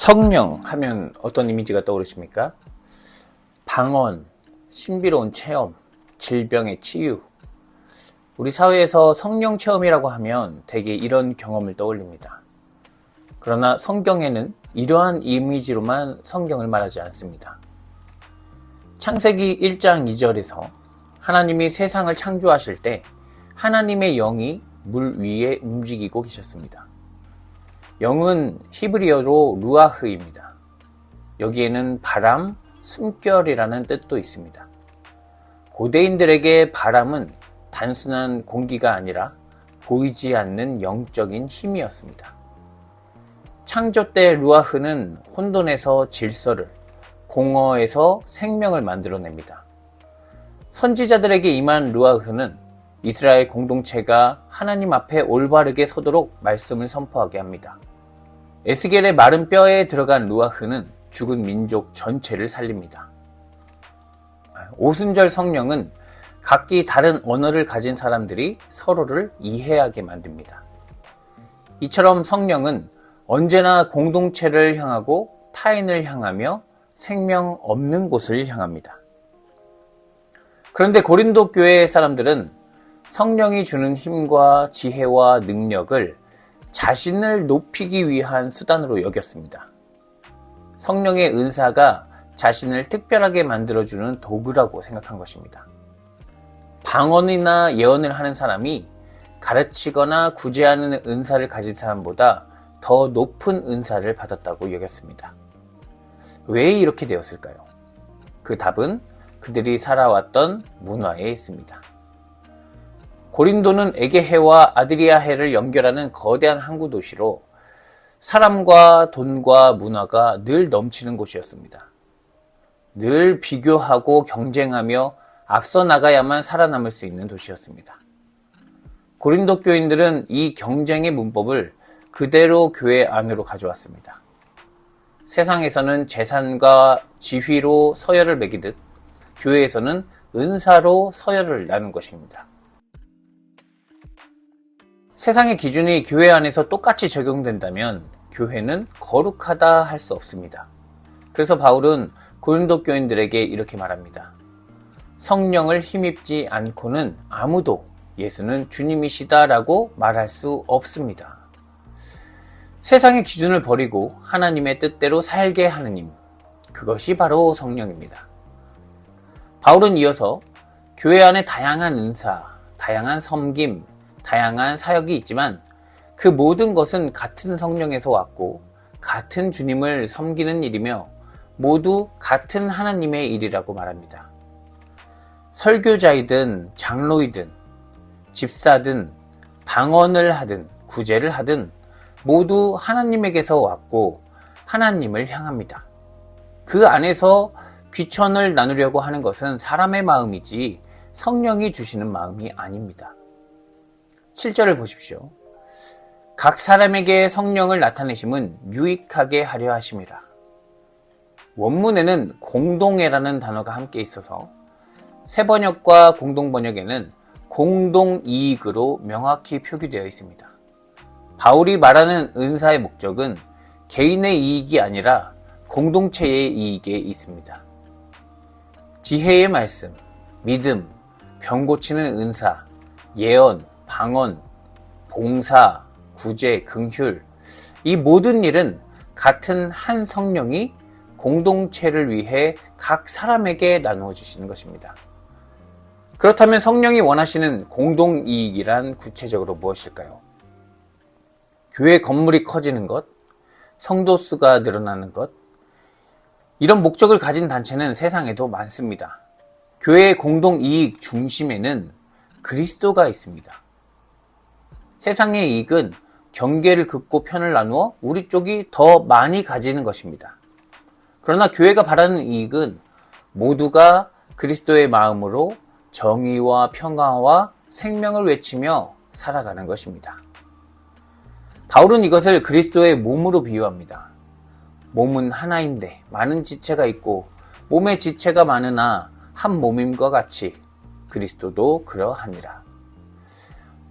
성령 하면 어떤 이미지가 떠오르십니까? 방언, 신비로운 체험, 질병의 치유. 우리 사회에서 성령 체험이라고 하면 대개 이런 경험을 떠올립니다. 그러나 성경에는 이러한 이미지로만 성경을 말하지 않습니다. 창세기 1장 2절에서 하나님이 세상을 창조하실 때 하나님의 영이 물 위에 움직이고 계셨습니다. 영은 히브리어로 루아흐입니다. 여기에는 바람, 숨결이라는 뜻도 있습니다. 고대인들에게 바람은 단순한 공기가 아니라 보이지 않는 영적인 힘이었습니다. 창조 때 루아흐는 혼돈에서 질서를, 공허에서 생명을 만들어냅니다. 선지자들에게 임한 루아흐는 이스라엘 공동체가 하나님 앞에 올바르게 서도록 말씀을 선포하게 합니다. 에스겔의 마른 뼈에 들어간 루아흐는 죽은 민족 전체를 살립니다. 오순절 성령은 각기 다른 언어를 가진 사람들이 서로를 이해하게 만듭니다. 이처럼 성령은 언제나 공동체를 향하고 타인을 향하며 생명 없는 곳을 향합니다. 그런데 고린도 교회 사람들은 성령이 주는 힘과 지혜와 능력을 자신을 높이기 위한 수단으로 여겼습니다. 성령의 은사가 자신을 특별하게 만들어주는 도구라고 생각한 것입니다. 방언이나 예언을 하는 사람이 가르치거나 구제하는 은사를 가진 사람보다 더 높은 은사를 받았다고 여겼습니다. 왜 이렇게 되었을까요? 그 답은 그들이 살아왔던 문화에 있습니다. 고린도는 에게해와 아드리아해를 연결하는 거대한 항구 도시로 사람과 돈과 문화가 늘 넘치는 곳이었습니다. 늘 비교하고 경쟁하며 앞서 나가야만 살아남을 수 있는 도시였습니다. 고린도 교인들은 이 경쟁의 문법을 그대로 교회 안으로 가져왔습니다. 세상에서는 재산과 지휘로 서열을 매기듯 교회에서는 은사로 서열을 나눈 것입니다. 세상의 기준이 교회 안에서 똑같이 적용된다면 교회는 거룩하다 할 수 없습니다. 그래서 바울은 고린도 교인들에게 이렇게 말합니다. 성령을 힘입지 않고는 아무도 예수는 주님이시다라고 말할 수 없습니다. 세상의 기준을 버리고 하나님의 뜻대로 살게 하는 힘, 그것이 바로 성령입니다. 바울은 이어서 교회 안에 다양한 은사, 다양한 섬김, 다양한 사역이 있지만 그 모든 것은 같은 성령에서 왔고 같은 주님을 섬기는 일이며 모두 같은 하나님의 일이라고 말합니다. 설교자이든 장로이든 집사든 방언을 하든 구제를 하든 모두 하나님에게서 왔고 하나님을 향합니다. 그 안에서 귀천을 나누려고 하는 것은 사람의 마음이지 성령이 주시는 마음이 아닙니다. 7절을 보십시오. 각 사람에게 성령을 나타내심은 유익하게 하려 하심이라. 원문에는 공동애라는 단어가 함께 있어서 새번역과 공동번역에는 공동이익으로 명확히 표기되어 있습니다. 바울이 말하는 은사의 목적은 개인의 이익이 아니라 공동체의 이익에 있습니다. 지혜의 말씀, 믿음, 병 고치는 은사, 예언, 방언, 봉사, 구제, 긍휼, 이 모든 일은 같은 한 성령이 공동체를 위해 각 사람에게 나누어 주시는 것입니다. 그렇다면 성령이 원하시는 공동이익이란 구체적으로 무엇일까요? 교회 건물이 커지는 것, 성도 수가 늘어나는 것, 이런 목적을 가진 단체는 세상에도 많습니다. 교회의 공동이익 중심에는 그리스도가 있습니다. 세상의 이익은 경계를 긋고 편을 나누어 우리 쪽이 더 많이 가지는 것입니다. 그러나 교회가 바라는 이익은 모두가 그리스도의 마음으로 정의와 평화와 생명을 외치며 살아가는 것입니다. 바울은 이것을 그리스도의 몸으로 비유합니다. 몸은 하나인데 많은 지체가 있고 몸의 지체가 많으나 한 몸임과 같이 그리스도도 그러하니라.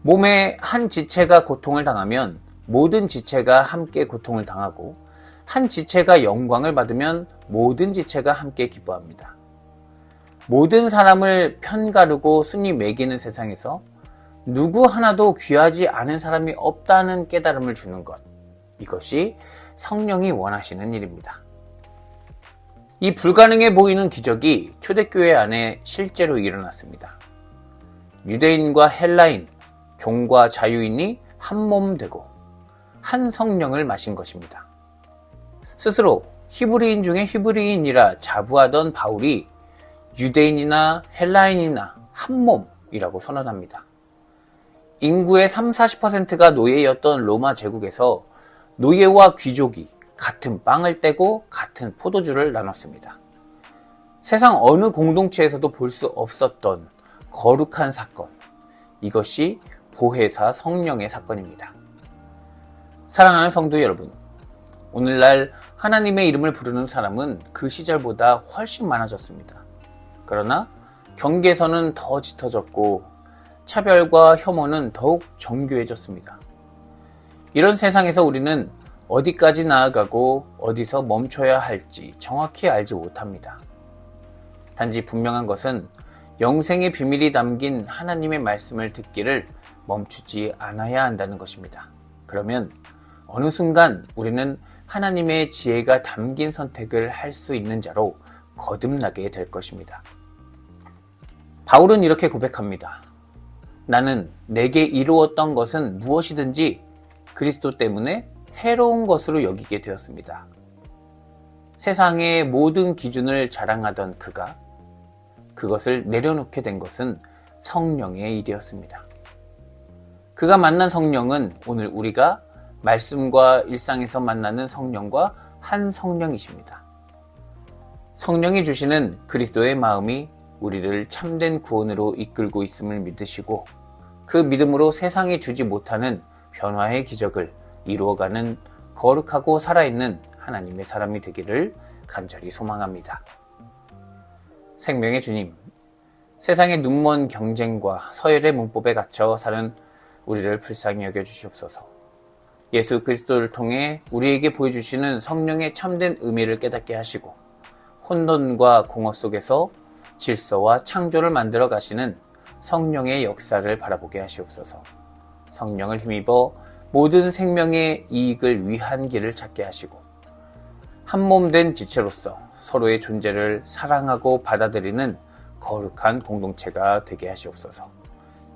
몸의 한 지체가 고통을 당하면 모든 지체가 함께 고통을 당하고 한 지체가 영광을 받으면 모든 지체가 함께 기뻐합니다. 모든 사람을 편가르고 순위 매기는 세상에서 누구 하나도 귀하지 않은 사람이 없다는 깨달음을 주는 것. 이것이 성령이 원하시는 일입니다. 이 불가능해 보이는 기적이 초대교회 안에 실제로 일어났습니다. 유대인과 헬라인, 종과 자유인이 한 몸 되고 한 성령을 마신 것입니다. 스스로 히브리인 중에 히브리인이라 자부하던 바울이 유대인이나 헬라인이나 한 몸이라고 선언합니다. 인구의 30-40%가 노예였던 로마 제국에서 노예와 귀족이 같은 빵을 떼고 같은 포도주를 나눴습니다. 세상 어느 공동체에서도 볼 수 없었던 거룩한 사건, 이것이 보혜사 성령의 사건입니다. 사랑하는 성도 여러분, 오늘날 하나님의 이름을 부르는 사람은 그 시절보다 훨씬 많아졌습니다. 그러나 경계선은 더 짙어졌고 차별과 혐오는 더욱 정교해졌습니다. 이런 세상에서 우리는 어디까지 나아가고 어디서 멈춰야 할지 정확히 알지 못합니다. 단지 분명한 것은 영생의 비밀이 담긴 하나님의 말씀을 듣기를 멈추지 않아야 한다는 것입니다. 그러면 어느 순간 우리는 하나님의 지혜가 담긴 선택을 할 수 있는 자로 거듭나게 될 것입니다. 바울은 이렇게 고백합니다. 나는 내게 이루었던 것은 무엇이든지 그리스도 때문에 해로운 것으로 여기게 되었습니다. 세상의 모든 기준을 자랑하던 그가 그것을 내려놓게 된 것은 성령의 일이었습니다. 그가 만난 성령은 오늘 우리가 말씀과 일상에서 만나는 성령과 한 성령이십니다. 성령이 주시는 그리스도의 마음이 우리를 참된 구원으로 이끌고 있음을 믿으시고 그 믿음으로 세상이 주지 못하는 변화의 기적을 이루어가는 거룩하고 살아있는 하나님의 사람이 되기를 간절히 소망합니다. 생명의 주님, 세상의 눈먼 경쟁과 서열의 문법에 갇혀 사는 우리를 불쌍히 여겨주시옵소서. 예수 그리스도를 통해 우리에게 보여주시는 성령의 참된 의미를 깨닫게 하시고 혼돈과 공허 속에서 질서와 창조를 만들어 가시는 성령의 역사를 바라보게 하시옵소서. 성령을 힘입어 모든 생명의 이익을 위한 길을 찾게 하시고 한 몸 된 지체로서 서로의 존재를 사랑하고 받아들이는 거룩한 공동체가 되게 하시옵소서.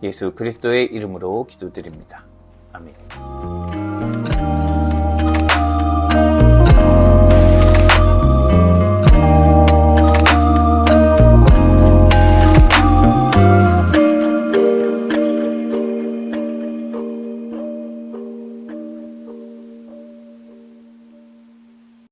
예수 그리스도의 이름으로 기도드립니다. 아멘.